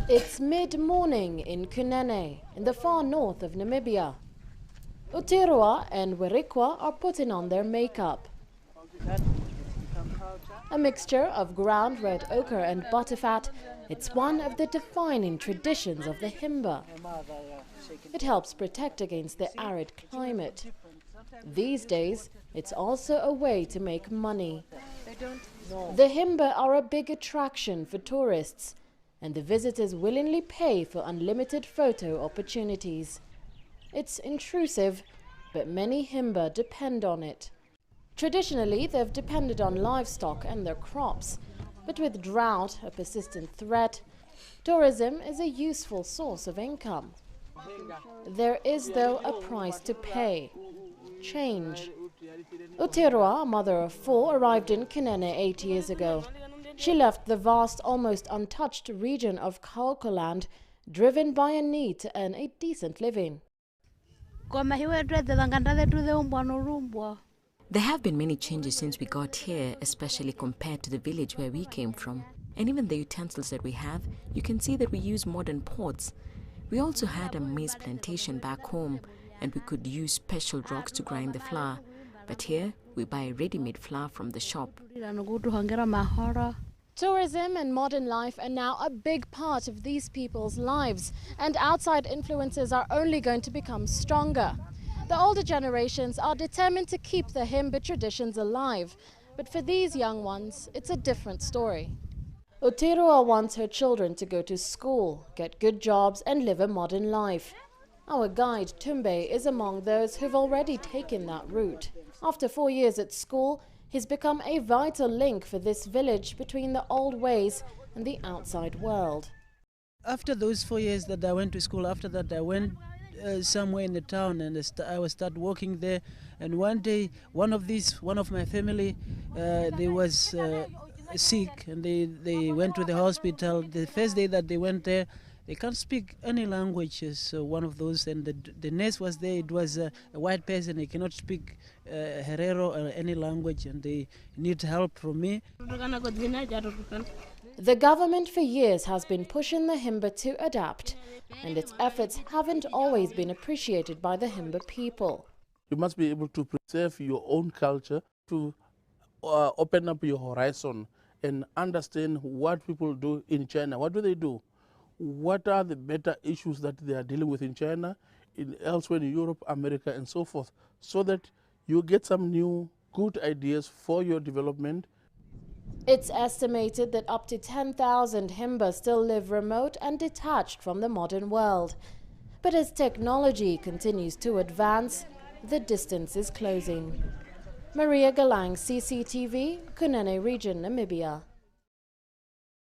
It's mid-morning in Kunene, in the far north of Namibia. Utirua and Werikwa are putting on their makeup. A mixture of ground red ochre and butterfat, it's one of the defining traditions of the Himba. It helps protect against the arid climate. These days, it's also a way to make money. The Himba are a big attraction for tourists, and the visitors willingly pay for unlimited photo opportunities. It's intrusive, but many Himba depend on it. Traditionally, they've depended on livestock and their crops, but with drought a persistent threat, tourism is a useful source of income. There is, though, a price to pay: change. Utirua, a mother of 4, arrived in Kunene 8 years ago. She left the vast, almost untouched region of Kaokoland, driven by a need to earn a decent living. There have been many changes since we got here, especially compared to the village where we came from. And even the utensils that we have, you can see that we use modern pots. We also had a maize plantation back home, and we could use special rocks to grind the flour. But here, we buy ready-made flour from the shop. Tourism and modern life are now a big part of these people's lives, and outside influences are only going to become stronger. The older generations are determined to keep the Himba traditions alive, but for these young ones, it's a different story. Utirua wants her children to go to school, get good jobs and live a modern life. Our guide, Tumbe, is among those who've already taken that route. After 4 years at school, he's become a vital link for this village between the old ways and the outside world. After those 4 years that I went to school, after that I went somewhere in the town, and I was start working there. And one day, one of my family, they was sick, and they went to the hospital. The first day that they went there, they can't speak any languages. So one of those, and the nurse was there. It was a white person. He cannot speak Herero or any language, and they need help from me. The government for years has been pushing the Himba to adapt, and its efforts haven't always been appreciated by the Himba people. You must be able to preserve your own culture, to open up your horizon and understand what people do in China. What do they do? What are the better issues that they are dealing with in China, elsewhere in Europe, America, and so forth, so that you get some new good ideas for your development. It's estimated that up to 10,000 Himba still live remote and detached from the modern world. But as technology continues to advance, the distance is closing. Maria Galang, CCTV, Kunene Region, Namibia.